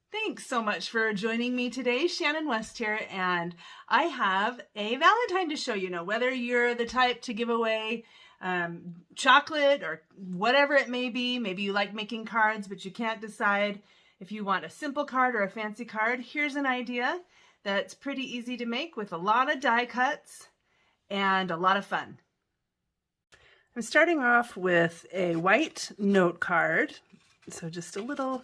Thanks so much for joining me today. Shannon West here, and I have a Valentine to show you. Now, whether you're the type to give away chocolate or whatever it may be, maybe you like making cards, but you can't decide if you want a simple card or a fancy card, here's an idea that's pretty easy to make with a lot of die cuts and a lot of fun. I'm starting off with a white note card. So just a little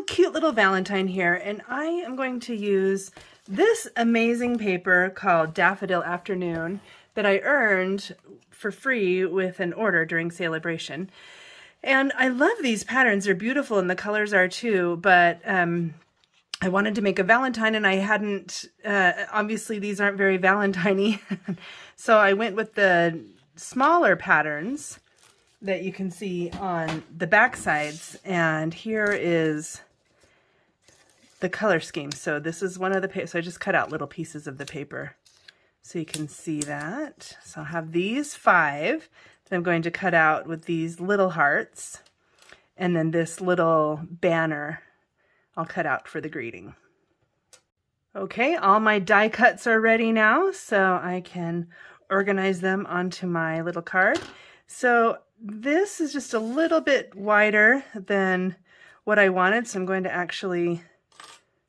cute little Valentine here, and I am going to use this amazing paper called Daffodil Afternoon that I earned for free with an order during Celebration. And I love these patterns. They're beautiful and the colors are too, but I wanted to make a Valentine and I hadn't, obviously these aren't very Valentine-y. So I went with the smaller patterns that you can see on the back sides, and here is the color scheme. So this is one of the so I just cut out little pieces of the paper so you can see that. So I'll have these 5 that I'm going to cut out with these little hearts, and then this little banner I'll cut out for the greeting. Okay, all my die cuts are ready now, so I can organize them onto my little card. So this is just a little bit wider than what I wanted, so I'm going to actually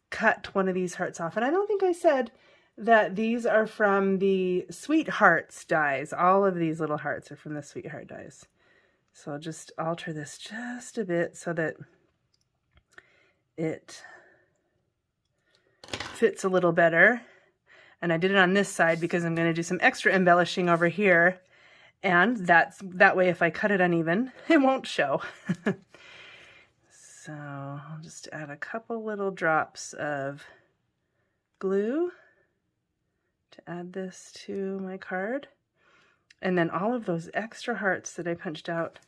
cut one of these hearts off. And I don't think I said that these are from the Sweethearts dies. All of these little hearts are from the Sweetheart dies. So I'll just alter this just a bit so that it fits a little better. And I did it on this side because I'm going to do some extra embellishing over here. And that way, if I cut it uneven, it won't show. So I'll just add a couple little drops of glue to add this to my card. And then all of those extra hearts that I punched out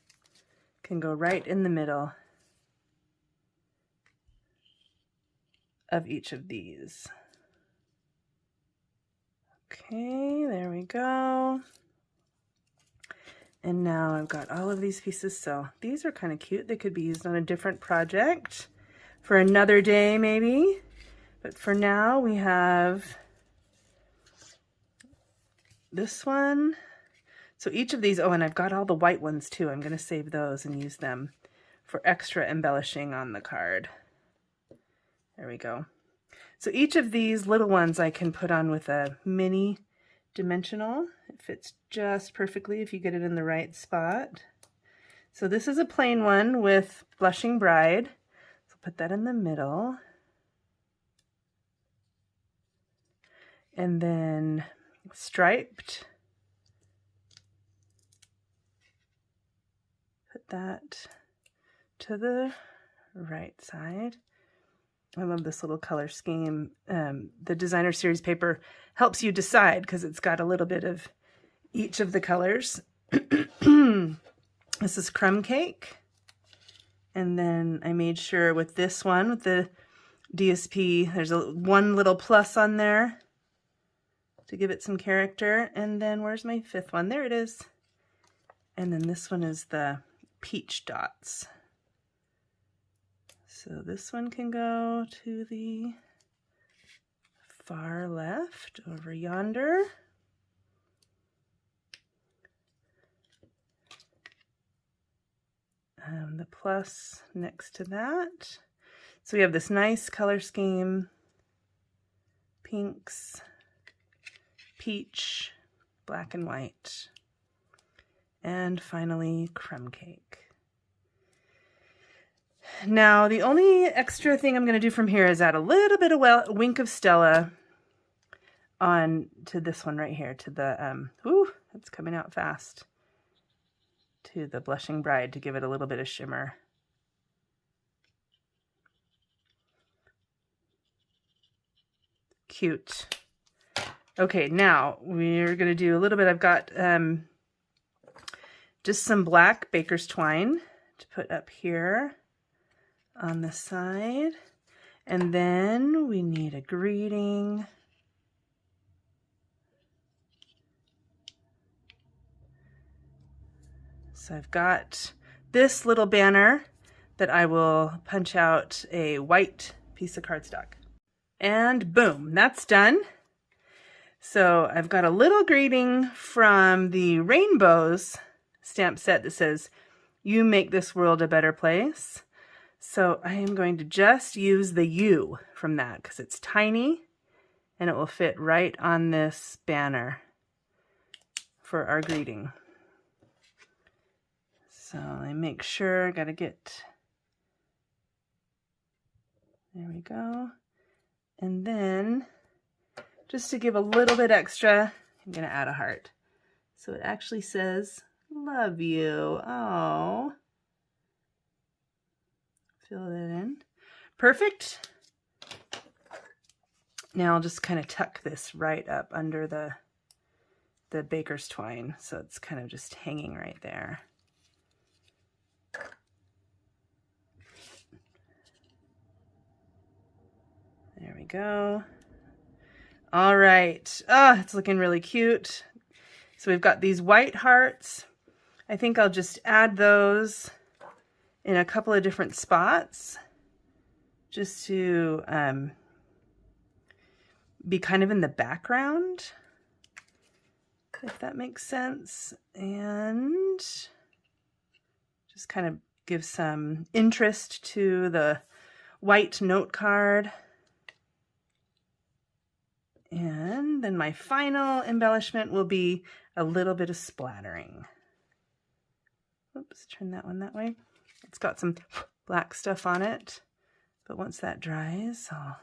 can go right in the middle of each of these. Okay, there we go. And now I've got all of these pieces, so these are kind of cute. They could be used on a different project for another day maybe. But for now we have this one. So each of these, oh, and I've got all the white ones too. I'm going to save those and use them for extra embellishing on the card. There we go. So each of these little ones I can put on with a mini dimensional. It fits just perfectly if you get it in the right spot. So this is a plain one with Blushing Bride. So put that in the middle. And then striped. Put that to the right side. I love this little color scheme. The designer series paper helps you decide because it's got a little bit of each of the colors. This is Crumb Cake. And then I made sure with this one, with the DSP, there's one little plus on there to give it some character. And then where's my 5th one? There it is. And then this one is the peach dots. So this one can go to the far left over yonder. And the plus next to that. So we have this nice color scheme, pinks, peach, black and white, and finally crumb cake. Now, the only extra thing I'm going to do from here is add a little bit of Wink of Stella on to this one right here, to the, ooh, it's coming out fast, to the Blushing Bride to give it a little bit of shimmer. Cute. Okay, now we're going to do a little bit, I've got just some black baker's twine to put up here on the side, and then we need a greeting. So I've got this little banner that I will punch out a white piece of cardstock. And boom, that's done. So I've got a little greeting from the Rainbows stamp set that says, "You make this world a better place." So I am going to just use the U from that because it's tiny and it will fit right on this banner for our greeting. So I make sure, gotta get, there we go. And then just to give a little bit extra, I'm gonna add a heart. So it actually says, "Love you." Oh. Fill that in. Perfect. Now I'll just kind of tuck this right up under the baker's twine. So it's kind of just hanging right there. There we go. All right. Oh, it's looking really cute. So we've got these white hearts. I think I'll just add those in a couple of different spots just to be kind of in the background, if that makes sense, and just kind of give some interest to the white note card. And then my final embellishment will be a little bit of splattering. Oops, turn that one that way. It's got some black stuff on it, but once that dries, I'll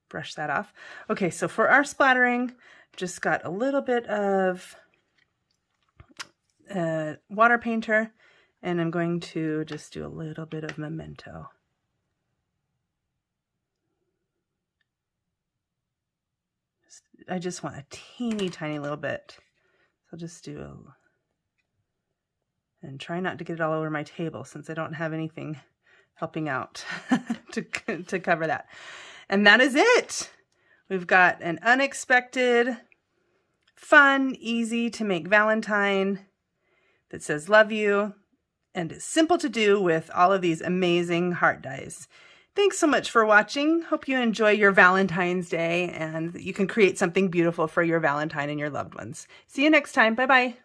brush that off. Okay, so for our splattering, just got a little bit of water painter, and I'm going to just do a little bit of memento. I just want a teeny tiny little bit. So I'll just do a, and try not to get it all over my table since I don't have anything helping out to cover that. And that is it. We've got an unexpected, fun, easy to make Valentine that says "Love you," and it's simple to do with all of these amazing heart dies. Thanks so much for watching. Hope you enjoy your Valentine's Day and that you can create something beautiful for your Valentine and your loved ones. See you next time. Bye-bye.